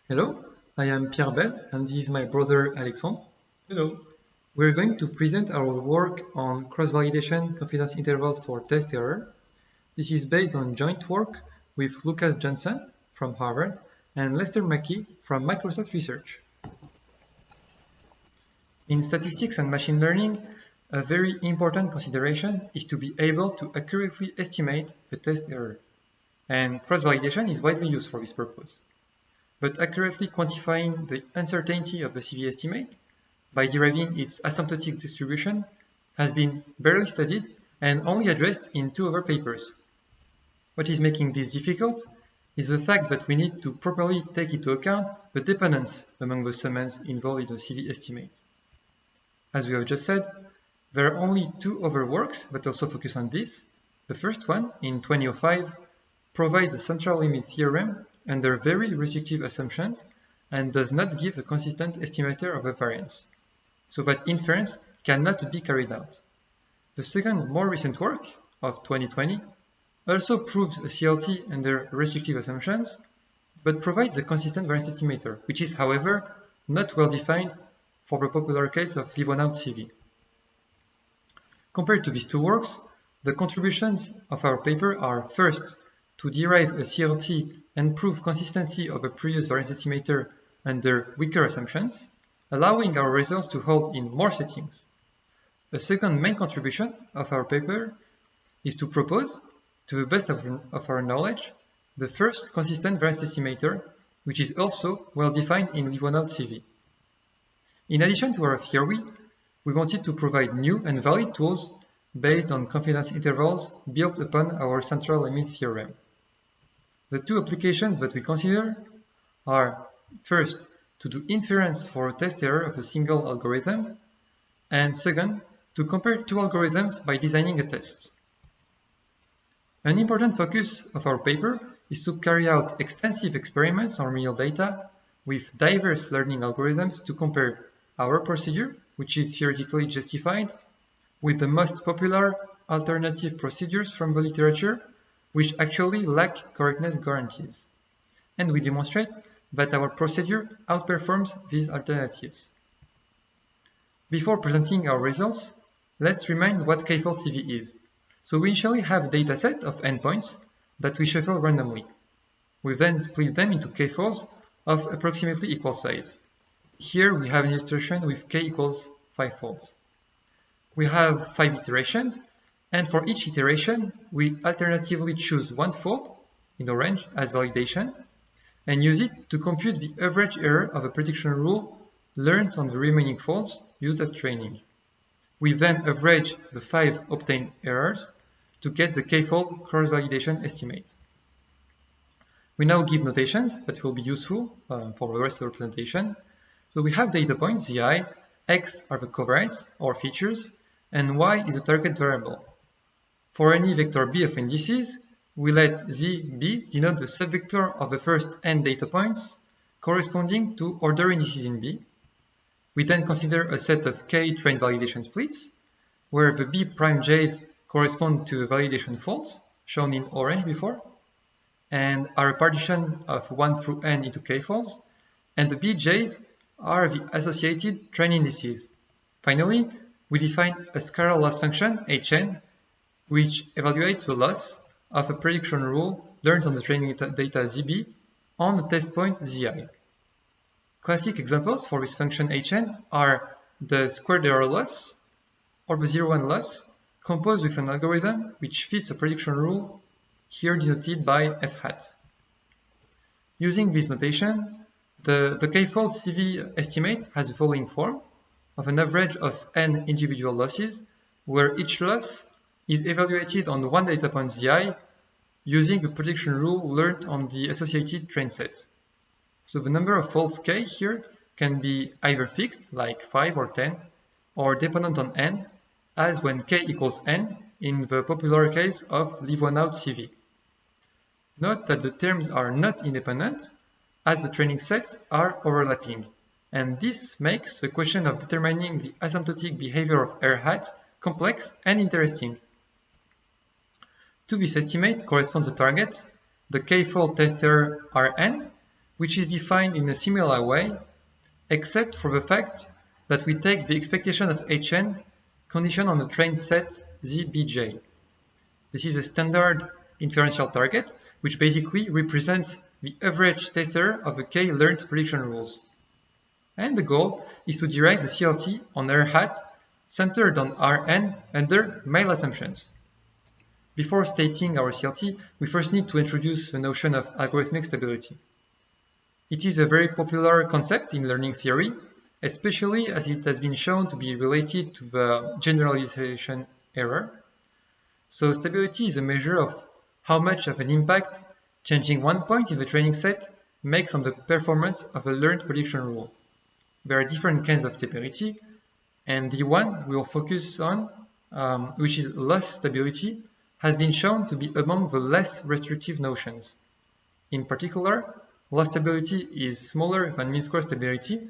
Hello, I am Pierre Bayle and this is my brother Alexandre. Hello. We're going to present our work on cross-validation confidence intervals for test error. This is based on joint work with Lucas Johnson from Harvard and Lester Mackey from Microsoft Research. In statistics and machine learning, a very important consideration is to be able to accurately estimate the test error. And cross-validation is widely used for this purpose. But accurately quantifying the uncertainty of the CV estimate by deriving its asymptotic distribution has been barely studied and only addressed in 2 other papers. What is making this difficult is the fact that we need to properly take into account the dependence among the summands involved in the CV estimate. As we have just said, there are only 2 other works that also focus on this. The first one, in 2005, provides a central limit theorem under very restrictive assumptions and does not give a consistent estimator of the variance, so that inference cannot be carried out. The second, more recent work of 2020 also proves a CLT under restrictive assumptions, but provides a consistent variance estimator, which is, however, not well defined for the popular case of leave-one-out CV. Compared to these 2 works, the contributions of our paper are first, to derive a CLT and prove consistency of a previous variance estimator under weaker assumptions, allowing our results to hold in more settings. A second main contribution of our paper is to propose, to the best of our knowledge, the first consistent variance estimator, which is also well defined in leave-one-out CV. In addition to our theory, we wanted to provide new and valid tools based on confidence intervals built upon our central limit theorem. The 2 applications that we consider are, first, to do inference for a test error of a single algorithm, and second, to compare 2 algorithms by designing a test. An important focus of our paper is to carry out extensive experiments on real data with diverse learning algorithms to compare our procedure, which is theoretically justified, with the most popular alternative procedures from the literature, which actually lack correctness guarantees. And we demonstrate that our procedure outperforms these alternatives. Before presenting our results, let's remind what k-fold CV is. So we initially have a dataset of endpoints that we shuffle randomly. We then split them into k-folds of approximately equal size. Here we have an illustration with k equals 5 folds. We have 5 iterations, and for each iteration, we alternatively choose 1 fold, in orange, as validation, and use it to compute the average error of a prediction rule learned on the remaining folds used as training. We then average the 5 obtained errors to get the k-fold cross-validation estimate. We now give notations that will be useful for the rest of the presentation. So we have data points, zi, x are the covariates or features, and y is the target variable. For any vector b of indices, we let zb denote the subvector of the first n data points corresponding to order indices in B. We then consider a set of k trained validation splits, where the b prime j's correspond to the validation folds, shown in orange before, and are a partition of 1 through n into k folds, and the bj's are the associated train indices. Finally, we define a scalar loss function, hn, which evaluates the loss of a prediction rule learned on the training data zb on the test point zi. Classic examples for this function hn are the squared error loss or the 0-1 loss composed with an algorithm which fits a prediction rule, here denoted by f hat. Using this notation, the k-fold CV estimate has the following form of an average of n individual losses, where each loss is evaluated on 1 data point zi using the prediction rule learned on the associated train set. So the number of folds k here can be either fixed, like 5 or 10, or dependent on n, as when k equals n in the popular case of leave-one-out CV. Note that the terms are not independent, as the training sets are overlapping, and this makes the question of determining the asymptotic behavior of R hat complex and interesting. To this estimate corresponds a target, the k-fold test error Rn, which is defined in a similar way, except for the fact that we take the expectation of Hn conditioned on the trained set ZBJ. This is a standard inferential target, which basically represents the average tester of the k-learned prediction rules. And the goal is to derive the CLT on R hat centered on Rn under male assumptions. Before stating our CLT, we first need to introduce the notion of algorithmic stability. It is a very popular concept in learning theory, especially as it has been shown to be related to the generalization error. So stability is a measure of how much of an impact changing one point in the training set makes on the performance of a learned prediction rule. There are different kinds of stability, and the one we will focus on, which is loss stability, has been shown to be among the less restrictive notions. In particular, loss stability is smaller than mean square stability,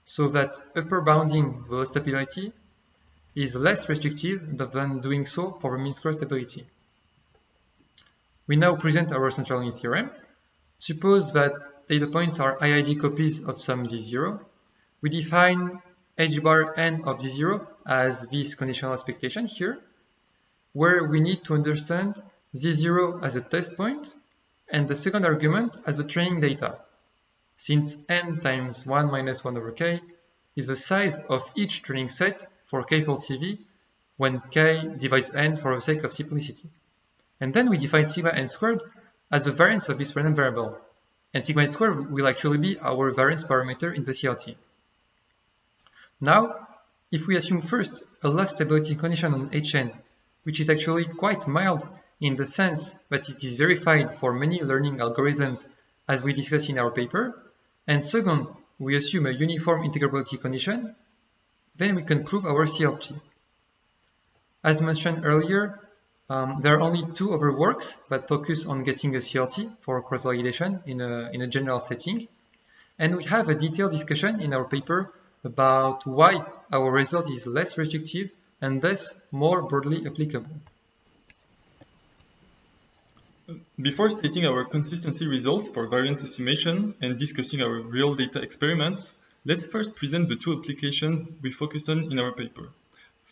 so that upper bounding the loss stability is less restrictive than doing so for the mean square stability. We now present our central limit theorem. Suppose that data points are IID copies of some z0. We define h bar n of z0 as this conditional expectation here, where we need to understand z0 as a test point and the second argument as the training data, since n times 1 minus 1 over k is the size of each training set for k-fold CV when k divides n for the sake of simplicity. And then we define sigma n squared as the variance of this random variable, and sigma n squared will actually be our variance parameter in the CLT. Now, if we assume first a loss stability condition on Hn, which is actually quite mild in the sense that it is verified for many learning algorithms as we discussed in our paper, and second, we assume a uniform integrability condition, then we can prove our CLT. As mentioned earlier, there are only two other works that focus on getting a CLT for cross-validation in a general setting, and we have a detailed discussion in our paper about why our result is less restrictive and thus more broadly applicable. Before stating our consistency results for variance estimation and discussing our real data experiments, let's first present the two applications we focused on in our paper.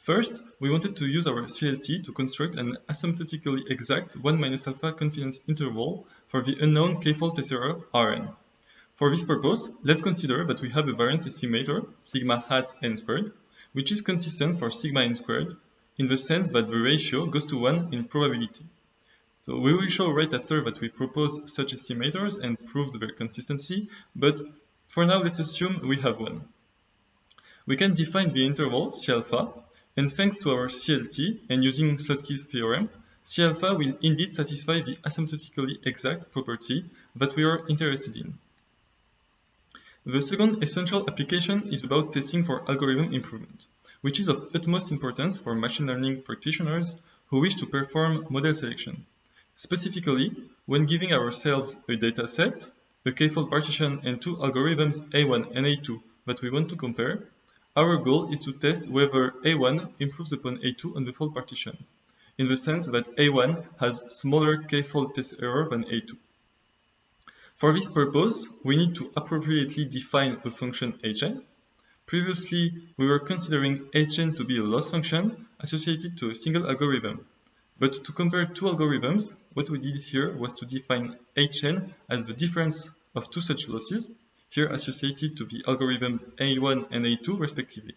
First, we wanted to use our CLT to construct an asymptotically exact 1 minus alpha confidence interval for the unknown k-fold tesserae Rn. For this purpose, let's consider that we have a variance estimator, sigma hat n squared, which is consistent for sigma n squared in the sense that the ratio goes to 1 in probability. So we will show right after that we propose such estimators and proved their consistency, but for now let's assume we have one. We can define the interval C alpha, and thanks to our CLT and using Slutsky's theorem, C alpha will indeed satisfy the asymptotically exact property that we are interested in. The second essential application is about testing for algorithm improvement, which is of utmost importance for machine learning practitioners who wish to perform model selection. Specifically, when giving ourselves a dataset, a k-fold partition and two algorithms A1 and A2 that we want to compare, our goal is to test whether A1 improves upon A2 on the fold partition, in the sense that A1 has smaller k-fold test error than A2. For this purpose, we need to appropriately define the function Hn. Previously, we were considering Hn to be a loss function associated to a single algorithm. But to compare two algorithms, what we did here was to define Hn as the difference of two such losses, here associated to the algorithms A1 and A2 respectively.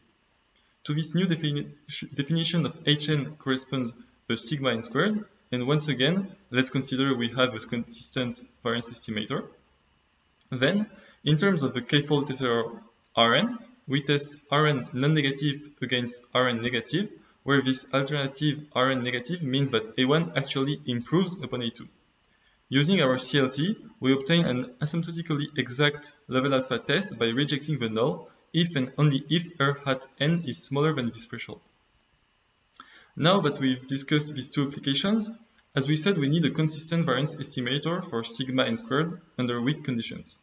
To this new definition of Hn corresponds a sigma n squared, and once again, let's consider we have a consistent variance estimator. Then, in terms of the k-fold tesserae Rn, we test Rn non-negative against Rn negative, where this alternative Rn negative means that A1 actually improves upon A2. Using our CLT, we obtain an asymptotically exact level alpha test by rejecting the null if and only if R hat n is smaller than this threshold. Now that we've discussed these two applications, as we said, we need a consistent variance estimator for sigma n squared under weak conditions.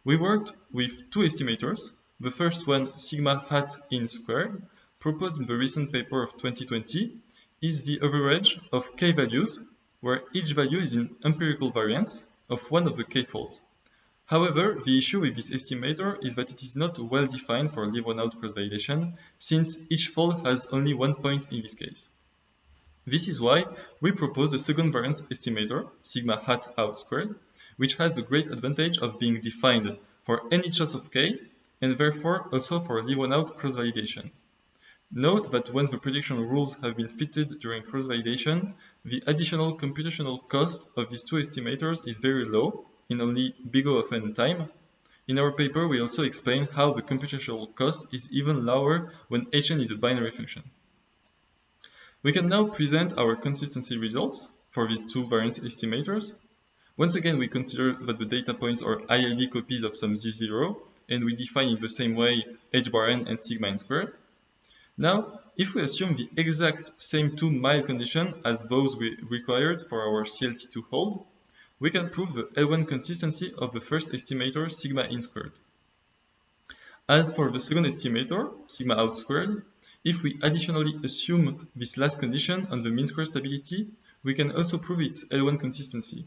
We worked with two estimators. The first one, sigma hat n squared, proposed in the recent paper of 2020, is the average of k values, where each value is an empirical variance of one of the k-folds. However, the issue with this estimator is that it is not well defined for live-on-out cross-validation, since each fold has only one point in this case. This is why we propose the second variance estimator, sigma hat out squared, which has the great advantage of being defined for any choice of k, and therefore also for live-on-out cross-validation. Note that once the prediction rules have been fitted during cross-validation, the additional computational cost of these two estimators is very low, in only big O of n time. In our paper, we also explain how the computational cost is even lower when hn is a binary function. We can now present our consistency results for these two variance estimators. Once again, we consider that the data points are ILD copies of some z0, and we define in the same way h bar n and sigma n squared. Now, if we assume the exact same two mild conditions as those we required for our CLT2 hold, we can prove the L1 consistency of the first estimator, sigma in squared. As for the second estimator, sigma out squared, if we additionally assume this last condition on the mean square stability, we can also prove its L1 consistency.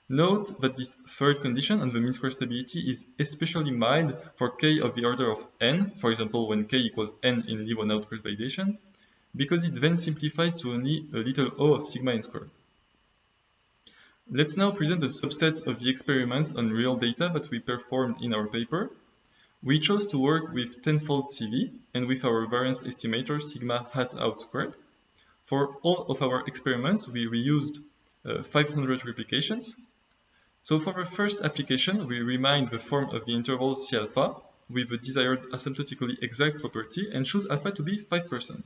Note that this third condition on the mean square stability is especially mild for k of the order of n, for example when k equals n in live-on-out cross-validation, because it then simplifies to only a little o of sigma n squared. Let's now present a subset of the experiments on real data that we performed in our paper. We chose to work with tenfold CV and with our variance estimator sigma hat out squared. For all of our experiments, we reused 500 replications. So for the first application, we remind the form of the interval C alpha with the desired asymptotically exact property and choose alpha to be 5%.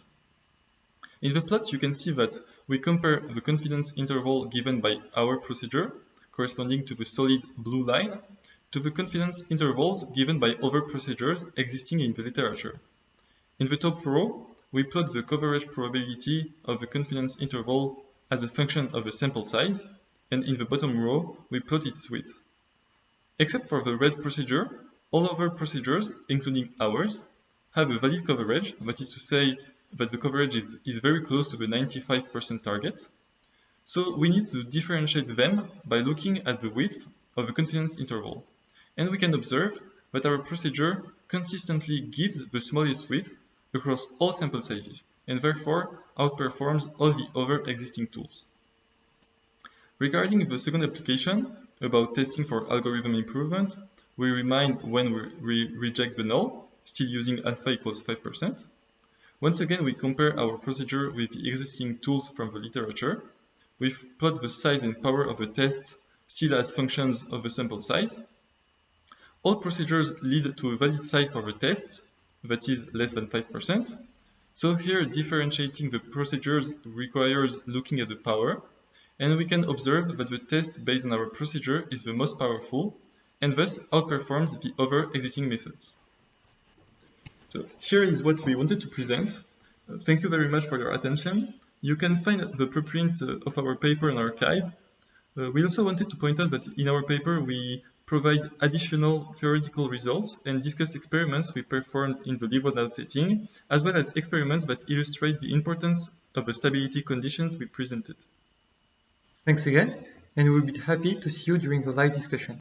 In the plot, you can see that we compare the confidence interval given by our procedure, corresponding to the solid blue line, to the confidence intervals given by other procedures existing in the literature. In the top row, we plot the coverage probability of the confidence interval as a function of the sample size, and in the bottom row, we plot its width. Except for the red procedure, all other procedures, including ours, have a valid coverage, that is to say that the coverage is very close to the 95% target. So we need to differentiate them by looking at the width of the confidence interval. And we can observe that our procedure consistently gives the smallest width across all sample sizes, and therefore outperforms all the other existing tools. Regarding the second application, about testing for algorithm improvement, we remind when we reject the null, still using alpha equals 5%. Once again, we compare our procedure with the existing tools from the literature. We plot the size and power of the test still as functions of the sample size. All procedures lead to a valid size for the test, that is less than 5%. So here, differentiating the procedures requires looking at the power, and we can observe that the test based on our procedure is the most powerful, and thus outperforms the other existing methods. So here is what we wanted to present. Thank you very much for your attention. You can find the preprint of our paper in archive. We also wanted to point out that in our paper we provide additional theoretical results and discuss experiments we performed in the live-on-out setting, as well as experiments that illustrate the importance of the stability conditions we presented. Thanks again, and we'll be happy to see you during the live discussion.